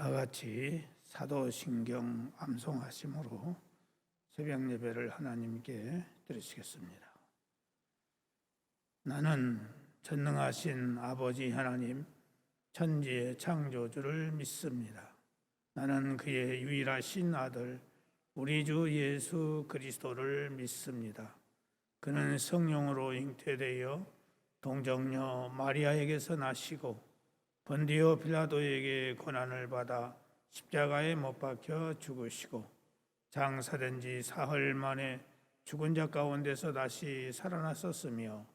다 같이 사도신경 암송하심으로 새벽 예배를 하나님께 드리시겠습니다. 나는 전능하신 아버지 하나님 천지의 창조주를 믿습니다. 나는 그의 유일하신 아들 우리 주 예수 그리스도를 믿습니다. 그는 성령으로 잉태되어 동정녀 마리아에게서 나시고 본디오 빌라도에게 고난을 받아 십자가에 못 박혀 죽으시고 장사된 지 사흘 만에 죽은 자 가운데서 다시 살아났었으며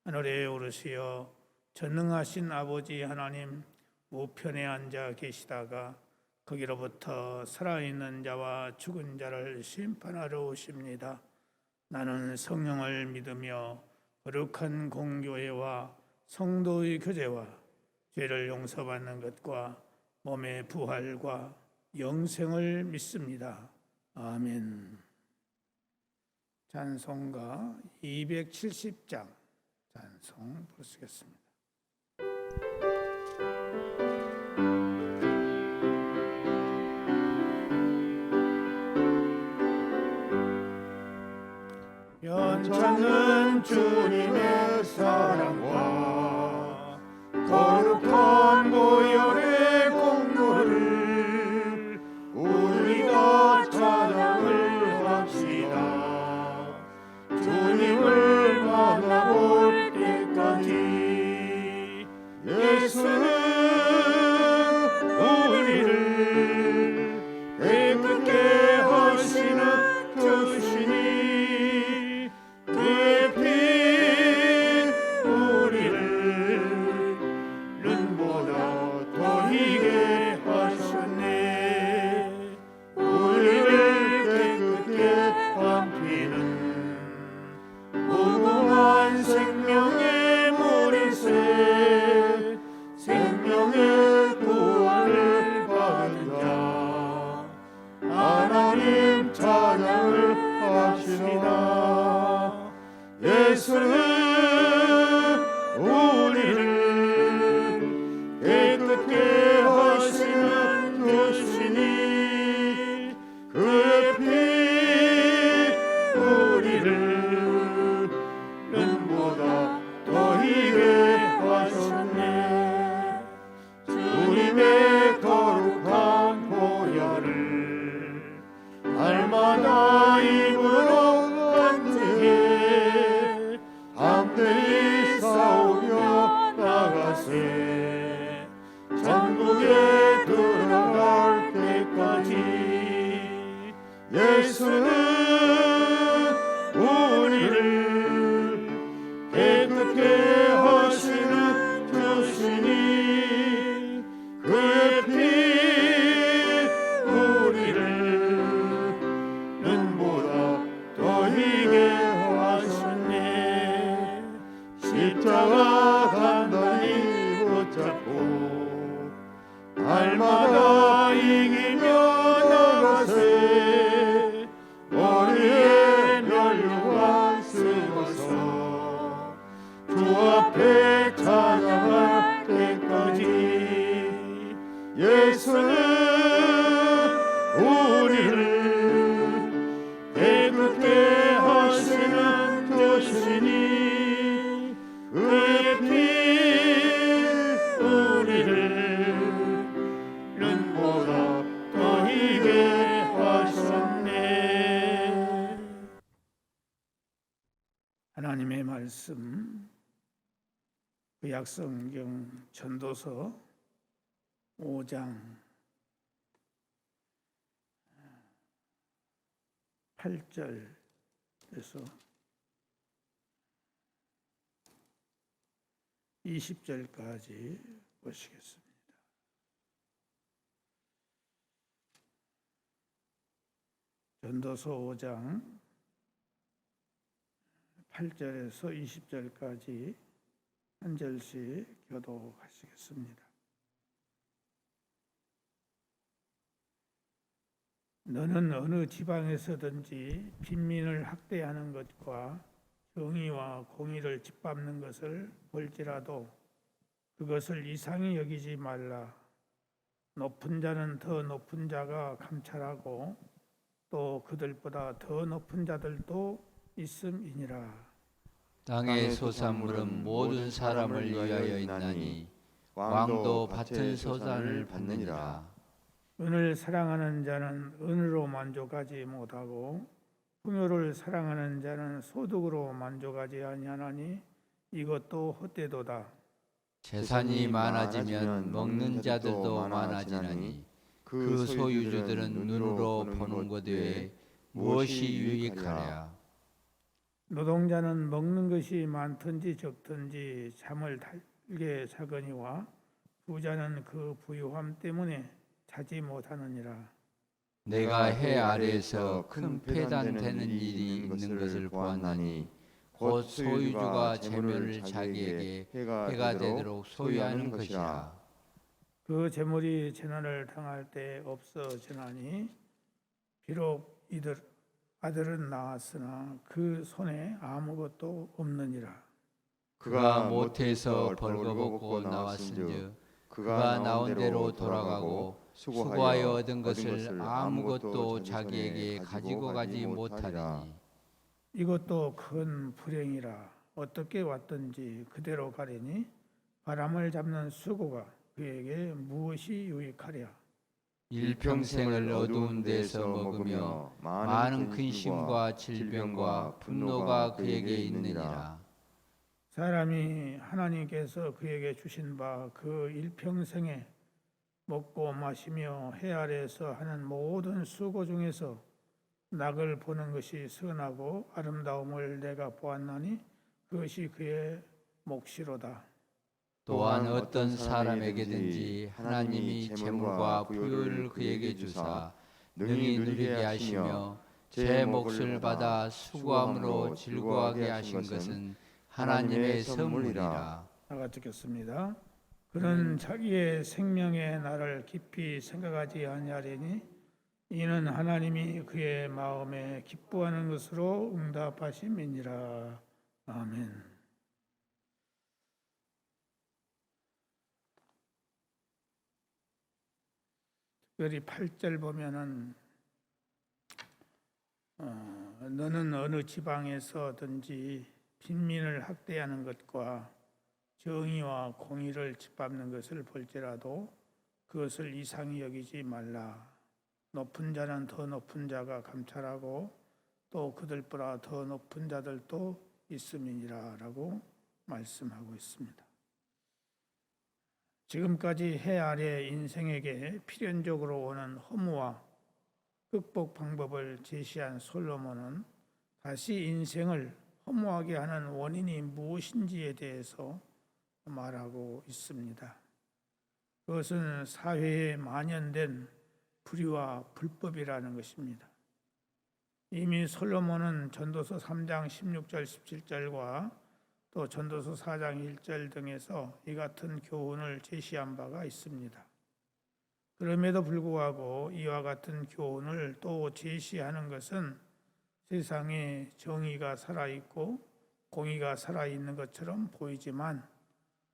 하늘에 오르시어 전능하신 아버지 하나님 우편에 앉아 계시다가 거기로부터 살아있는 자와 죽은 자를 심판하러 오십니다. 나는 성령을 믿으며 거룩한 공교회와 성도의 교제와 죄를 용서받는 것과 몸의 부활과 영생을 믿습니다. 아멘. 찬송가 270장 찬송 부르시겠습니다. 연찮는 주님의 사랑과 거룩한 보혈의 공로를 우리가 찬양을 합시다. 주님을 만나볼 때까지 예수는 우리를 깨끗게 하시는 주시니 그의 피 우리를 눈보다 더 희게 하셨네. 우리를 깨끗게 한 피는 무궁한 생명의 물일세. 생명의 구원을 받은 자 하나님 찬양을 합시다. 예수는 우리를 깨끗게 하시는 주시니 그의 피 우리를 눈보다 더 희게 하셨네. 주님의 거룩한 보혈을 날마다 입으로 간증해 함께 싸우며 나가세. 천국에 들어갈 때까지 예수는 우리를 깨끗게 하시는 주시니 그의 피 우리를 눈보다 더 희게 하셨네. 십자가 단단히 붙잡고 날마다 이기며 나가세. 머리에 면류관 쓰고서 주 앞에 찬양할 때까지 예수는 우리를 깨끗게 하시는 주시니 그의 피 우리를 눈보다 더 희게 하셨네. 하나님의 말씀 구약성경 전도서 5장 8절에서 20절까지 보시겠습니다. 전도서 5장 8절에서 20절까지 한 절씩 교독하시겠습니다. 너는 어느 지방에서든지 빈민을 학대하는 것과 정의와 공의를 짓밟는 것을 볼지라도 그것을 이상히 여기지 말라. 높은 자는 더 높은 자가 감찰하고 또 그들보다 더 높은 자들도 있음이니라. 땅의 소산물은 모든 사람을 위하여 있나니 왕도 받은 소산을 받느니라. 은을 사랑하는 자는 은으로 만족하지 못하고 풍요를 사랑하는 자는 소득으로 만족하지 아니하나니 이것도 헛되도다. 재산이 많아지면 먹는 자들도 많아지나니 그 소유주들은 눈으로 보는 것 외에 무엇이 유익하랴. 노동자는 먹는 것이 많든지 적든지 잠을 달게 자거니와 부자는 그 부유함 때문에 자지 못하느니라. 내가 해 아래에서 큰 폐단되는 일이 있는 것을 보았나니 곧 소유주가 재물을 자기에게 해가 되도록 소유하는 것이라. 그 재물이 재난을 당할 때 없어지나니 비록 이들 아들은 낳았으나 그 손에 아무것도 없느니라. 그가 모태에서 벌거벗고 나왔은즉 그가 나온 대로 돌아가고 수고하여 얻은 것을 아무것도 자기에게 가지고 가지 못하리니 이것도 큰 불행이라. 어떻게 왔든지 그대로 가리니 바람을 잡는 수고가 그에게 무엇이 유익하랴. 일평생을 어두운 데서 먹으며 많은 근심과 질병과 분노가 그에게 있느니라. 사람이 하나님께서 그에게 주신 바 그 일평생에 먹고 마시며 해 아래에서 하는 모든 수고 중에서 낙을 보는 것이 선하고 아름다움을 내가 보았나니 그것이 그의 몫이로다. 또한 어떤 사람에게든지 하나님이 재물과 부유를 그에게 주사 능히 누리게 하시며 제 몫을 받아 수고함으로 즐거워하게 하신 것은 하나님의 선물이라. 나가 듣겠습니다. 그는 자기의 생명의 날을 깊이 생각하지 아니하리니 이는 하나님이 그의 마음에 기뻐하는 것으로 응답하심이니라. 아멘. 특별히 8절 보면은 너는 어느 지방에서든지 빈민을 학대하는 것과 정의와 공의를 짓밟는 것을 볼지라도 그것을 이상히 여기지 말라. 높은 자는 더 높은 자가 감찰하고 또 그들보다 더 높은 자들도 있음이니라 라고 말씀하고 있습니다. 지금까지 해 아래 인생에게 필연적으로 오는 허무와 극복 방법을 제시한 솔로몬은 다시 인생을 허무하게 하는 원인이 무엇인지에 대해서 말하고 있습니다. 그것은 사회에 만연된 불의와 불법이라는 것입니다. 이미 솔로몬은 전도서 3장 16절 17절과 또 전도서 4장 1절 등에서 이 같은 교훈을 제시한 바가 있습니다. 그럼에도 불구하고 이와 같은 교훈을 또 제시하는 것은 세상에 정의가 살아있고 공의가 살아있는 것처럼 보이지만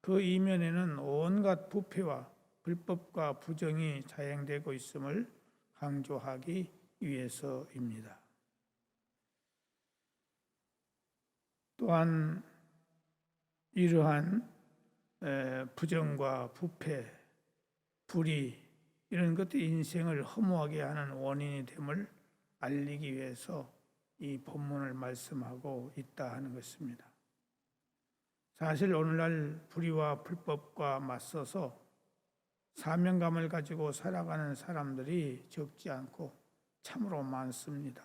그 이면에는 온갖 부패와 불법과 부정이 자행되고 있음을 강조하기 위해서입니다. 또한 이러한 부정과 부패, 불의 이런 것들이 인생을 허무하게 하는 원인이 됨을 알리기 위해서 이 본문을 말씀하고 있다 하는 것입니다. 사실 오늘날 불의와 불법과 맞서서 사명감을 가지고 살아가는 사람들이 적지 않고 참으로 많습니다.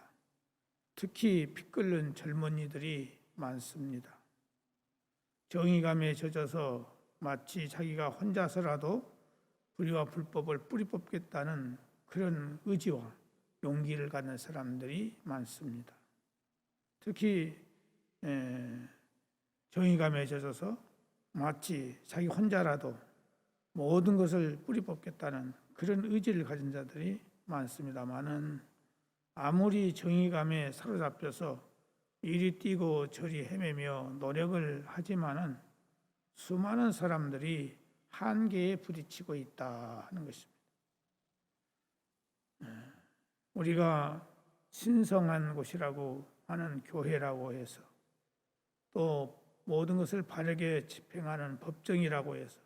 특히 피 끓는 젊은이들이 많습니다. 정의감에 젖어서 마치 자기가 혼자서라도 불의와 불법을 뿌리 뽑겠다는 그런 의지와 용기를 갖는 사람들이 많습니다. 특히 정의감에 젖어서 마치 자기 혼자라도 모든 것을 뿌리 뽑겠다는 그런 의지를 가진 자들이 많습니다만은 아무리 정의감에 사로잡혀서 이리 뛰고 저리 헤매며 노력을 하지만은 수많은 사람들이 한계에 부딪히고 있다 하는 것입니다. 우리가 신성한 곳이라고 하는 교회라고 해서 또 모든 것을 바르게 집행하는 법정이라고 해서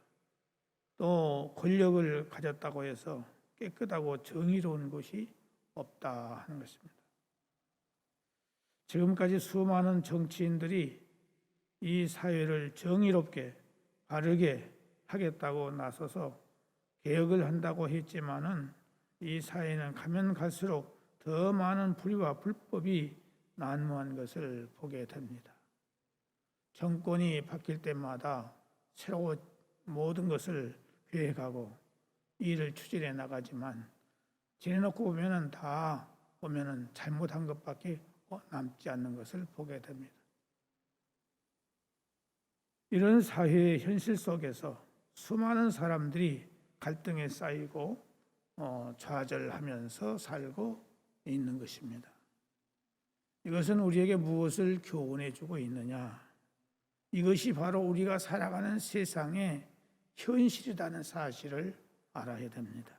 또 권력을 가졌다고 해서 깨끗하고 정의로운 곳이 없다 하는 것입니다. 지금까지 수많은 정치인들이 이 사회를 정의롭게 바르게 하겠다고 나서서 개혁을 한다고 했지만은 이 사회는 가면 갈수록 더 많은 불의와 불법이 난무한 것을 보게 됩니다. 정권이 바뀔 때마다 새로 모든 것을 계획하고 일을 추진해 나가지만 지내놓고 보면은 다 보면은 잘못한 것밖에 남지 않는 것을 보게 됩니다. 이런 사회의 현실 속에서 수많은 사람들이 갈등에 쌓이고 좌절하면서 살고 있는 것입니다. 이것은 우리에게 무엇을 교훈해 주고 있느냐? 이것이 바로 우리가 살아가는 세상의 현실이라는 사실을 알아야 됩니다.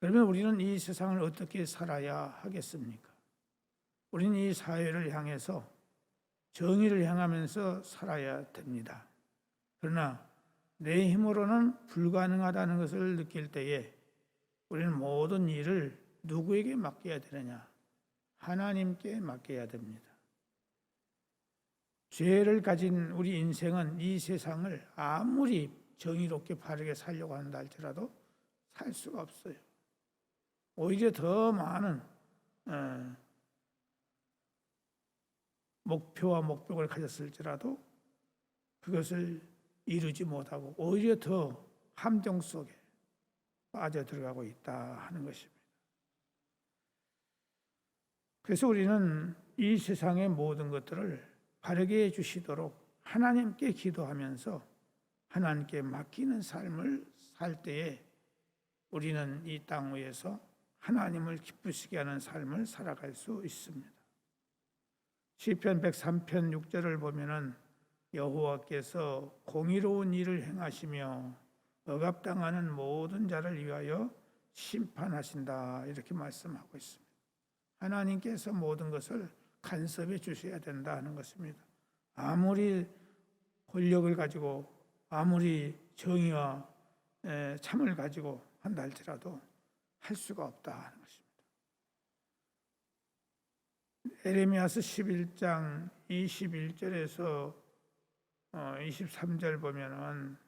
그러면 우리는 이 세상을 어떻게 살아야 하겠습니까? 우리는 이 사회를 향해서 정의를 향하면서 살아야 됩니다. 그러나 내 힘으로는 불가능하다는 것을 느낄 때에 우리는 모든 일을 누구에게 맡겨야 되느냐? 하나님께 맡겨야 됩니다. 죄를 가진 우리 인생은 이 세상을 아무리 정의롭게 바르게 살려고 한다 할지라도 살 수가 없어요. 오히려 더 많은 목표와 목적을 가졌을지라도 그것을 이루지 못하고 오히려 더 함정 속에 빠져들어가고 있다 하는 것입니다. 그래서 우리는 이 세상의 모든 것들을 바르게 해주시도록 하나님께 기도하면서 하나님께 맡기는 삶을 살 때에 우리는 이 땅 위에서 하나님을 기쁘시게 하는 삶을 살아갈 수 있습니다. 시편 103편 6절을 보면은 여호와께서 공의로운 일을 행하시며 억압당하는 모든 자를 위하여 심판하신다 이렇게 말씀하고 있습니다. 하나님께서 모든 것을 간섭해 주셔야 된다 하는 것입니다. 아무리 권력을 가지고 아무리 정의와 참을 가지고 한다 할지라도 할 수가 없다 하는 것입니다. 에레미야서 11장 21절에서 23절 보면은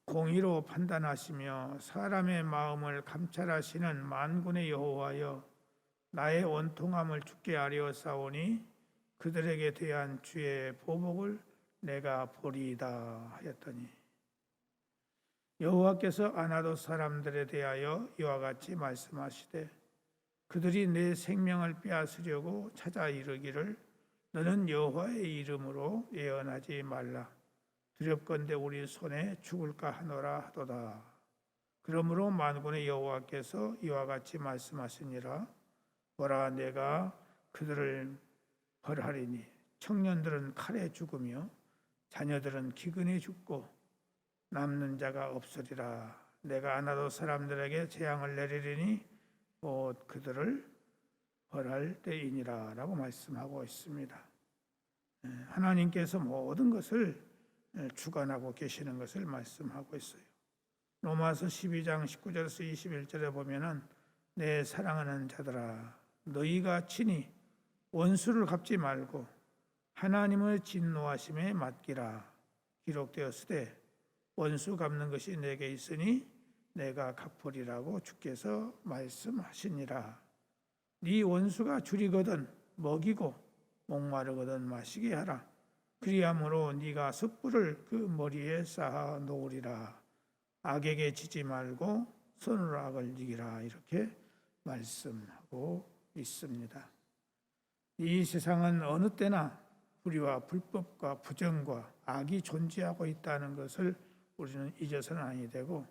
공의로 판단하시며 사람의 마음을 감찰하시는 만군의 여호와여 나의 원통함을 주께 아뢰었사오니 그들에게 대한 주의 보복을 내가 보리이다 하였더니 여호와께서 아나돗 사람들에 대하여 이와 같이 말씀하시되 그들이 내 생명을 빼앗으려고 찾아 이르기를 너는 여호와의 이름으로 예언하지 말라 두렵건대 우리 손에 죽을까 하노라 하도다. 그러므로 만군의 여호와께서 이와 같이 말씀하시니라 보라 내가 그들을 벌하리니 청년들은 칼에 죽으며 자녀들은 기근에 죽고 남는 자가 없으리라. 내가 아나돗 사람들에게 재앙을 내리리니 곧 그들을 벌할 때이니라 라고 말씀하고 있습니다. 하나님께서 모든 것을 주관하고 계시는 것을 말씀하고 있어요. 로마서 12장 19절에서 21절에 보면은 내 사랑하는 자들아 너희가 친히 원수를 갚지 말고 하나님의 진노하심에 맡기라. 기록되었으되 원수 갚는 것이 내게 있으니 내가 갚으리라고 주께서 말씀하시니라. 네 원수가 줄이거든 먹이고 목마르거든 마시게 하라. 그리함으로 네가 숯불을 그 머리에 쌓아 놓으리라. 악에게 지지 말고 손으로 악을 이기라. 이렇게 말씀하고 있습니다. 이 세상은 어느 때나 불의와 불법과 부정과 악이 존재하고 있다는 것을 우리는 잊어서는 아니 되고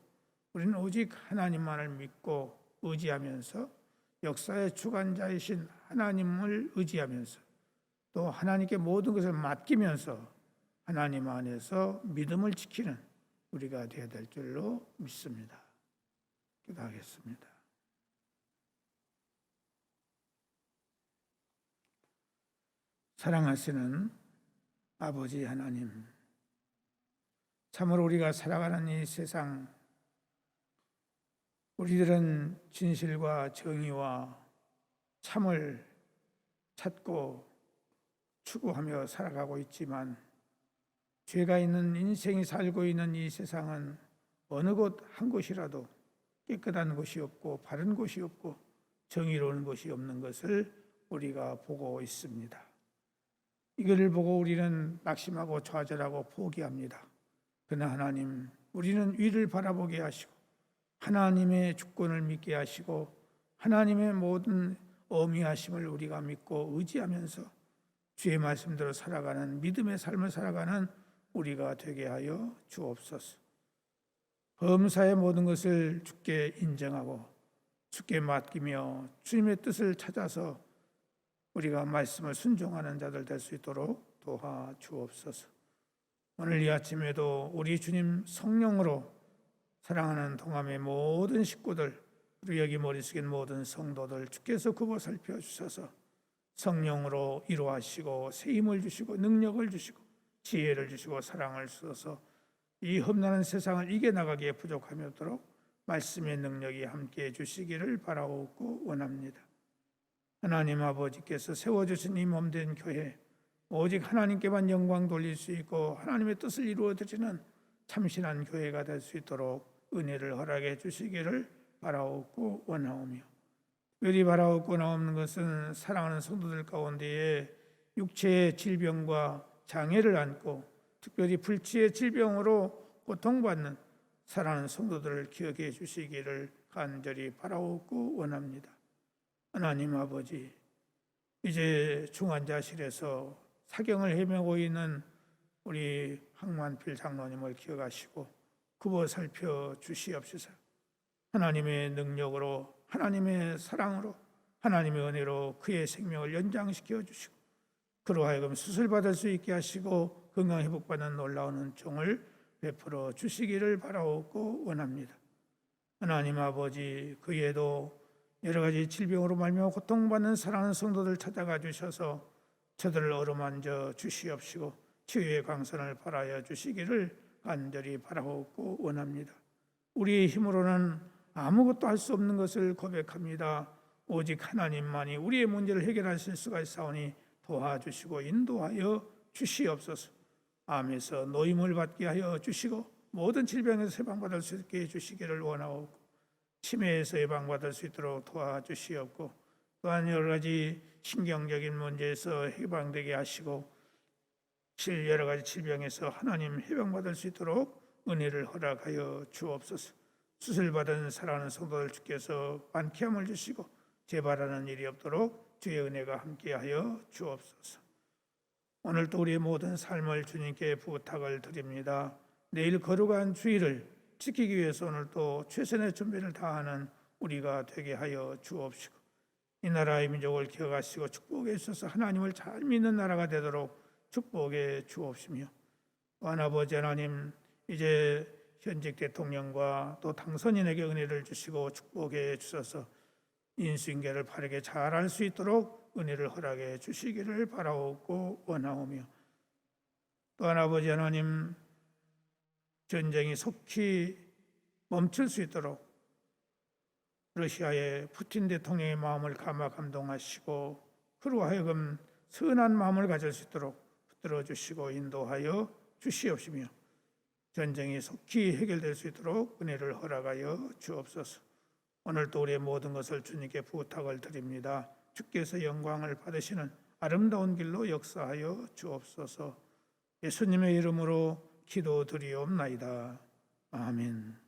우리는 오직 하나님만을 믿고 의지하면서 역사의 주관자이신 하나님을 의지하면서 또 하나님께 모든 것을 맡기면서 하나님 안에서 믿음을 지키는 우리가 되어야 될 줄로 믿습니다. 기도하겠습니다. 사랑하시는 아버지 하나님, 참으로 우리가 살아가는 이 세상, 우리들은 진실과 정의와 참을 찾고 추구하며 살아가고 있지만 죄가 있는 인생이 살고 있는 이 세상은 어느 곳 한 곳이라도 깨끗한 곳이 없고 바른 곳이 없고 정의로운 곳이 없는 것을 우리가 보고 있습니다. 이것을 보고 우리는 낙심하고 좌절하고 포기합니다. 그러나 하나님, 우리는 위를 바라보게 하시고 하나님의 주권을 믿게 하시고 하나님의 모든 어미하심을 우리가 믿고 의지하면서 주의 말씀대로 살아가는 믿음의 삶을 살아가는 우리가 되게 하여 주옵소서. 범사의 모든 것을 주께 인정하고 주께 맡기며 주님의 뜻을 찾아서 우리가 말씀을 순종하는 자들 될 수 있도록 도와주옵소서. 오늘 이 아침에도 우리 주님 성령으로 사랑하는 동함의 모든 식구들, 그리고 여기 머릿속에 있는 모든 성도들 주께서 굽어 살펴주셔서 성령으로 이루하시고 새 힘을 주시고 능력을 주시고 지혜를 주시고 사랑을 주셔서 이 험난한 세상을 이겨나가기에 부족함이 없도록 말씀의 능력이 함께해 주시기를 바라옵고 원합니다. 하나님 아버지께서 세워주신 이 몸된 교회, 오직 하나님께만 영광 돌릴 수 있고 하나님의 뜻을 이루어드리는 참신한 교회가 될 수 있도록 은혜를 허락해 주시기를 바라옵고 원하오며, 특별히 바라옵고 원하옵는 것은 사랑하는 성도들 가운데에 육체의 질병과 장애를 안고 특별히 불치의 질병으로 고통받는 사랑하는 성도들을 기억해 주시기를 간절히 바라옵고 원합니다. 하나님 아버지, 이제 중환자실에서 사경을 헤매고 있는 우리 황만필 장로님을 기억하시고 굽어 살펴 주시옵소서. 하나님의 능력으로, 하나님의 사랑으로, 하나님의 은혜로 그의 생명을 연장시켜 주시고 그로 하여금 수술받을 수 있게 하시고 건강 회복받는 놀라운 은총을 베풀어 주시기를 바라옵고 원합니다. 하나님 아버지, 그에도 여러 가지 질병으로 말미암아 고통받는 사랑하는 성도들 찾아가 주셔서 저들을 어루만져 주시옵시고 치유의 광선을 발하여 주시기를 간절히 바라옵고 원합니다. 우리의 힘으로는 아무것도 할 수 없는 것을 고백합니다. 오직 하나님만이 우리의 문제를 해결하실 수가 있사오니 도와주시고 인도하여 주시옵소서. 암에서 노임을 받게 하여 주시고 모든 질병에서 해방받을 수 있게 해주시기를 원하옵고 치매에서 해방받을 수 있도록 도와주시옵고 또한 여러 가지 신경적인 문제에서 해방되게 하시고 여러 가지 질병에서 하나님 해방받을 수 있도록 은혜를 허락하여 주옵소서. 수술받은 사랑하는 성도들 주께서 완쾌함을 주시고 재발하는 일이 없도록 주의 은혜가 함께하여 주옵소서. 오늘도 우리의 모든 삶을 주님께 부탁을 드립니다. 내일 거룩한 주일을 지키기 위해서 오늘도 최선의 준비를 다하는 우리가 되게 하여 주옵시고 이 나라의 민족을 기억하시고 축복해 주셔서 하나님을 잘 믿는 나라가 되도록 축복해 주옵시며 또한 아버지 하나님, 이제 현직 대통령과 또 당선인에게 은혜를 주시고 축복해 주셔서 인수인계를 바르게 잘할 수 있도록 은혜를 허락해 주시기를 바라옵고 원하오며 또한 아버지 하나님, 전쟁이 속히 멈출 수 있도록 러시아의 푸틴 대통령의 마음을 감동하시고 그로 하여금 선한 마음을 가질 수 있도록 붙들어 주시고 인도하여 주시옵시며 전쟁이 속히 해결될 수 있도록 은혜를 허락하여 주옵소서. 오늘도 우리의 모든 것을 주님께 부탁을 드립니다. 주께서 영광을 받으시는 아름다운 길로 역사하여 주옵소서. 예수님의 이름으로 기도드리옵나이다. 아멘.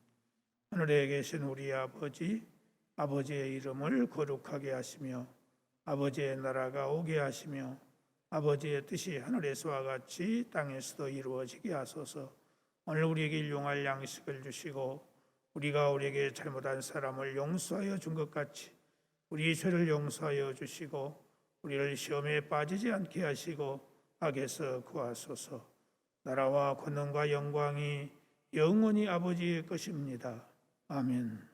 하늘에 계신 우리 아버지, 아버지의 이름을 거룩하게 하시며 아버지의 나라가 오게 하시며 아버지의 뜻이 하늘에서와 같이 땅에서도 이루어지게 하소서. 오늘 우리에게 일용할 양식을 주시고 우리가 우리에게 잘못한 사람을 용서하여 준 것 같이 우리 죄를 용서하여 주시고 우리를 시험에 빠지지 않게 하시고 악에서 구하소서. 나라와 권능과 영광이 영원히 아버지의 것입니다. 아멘.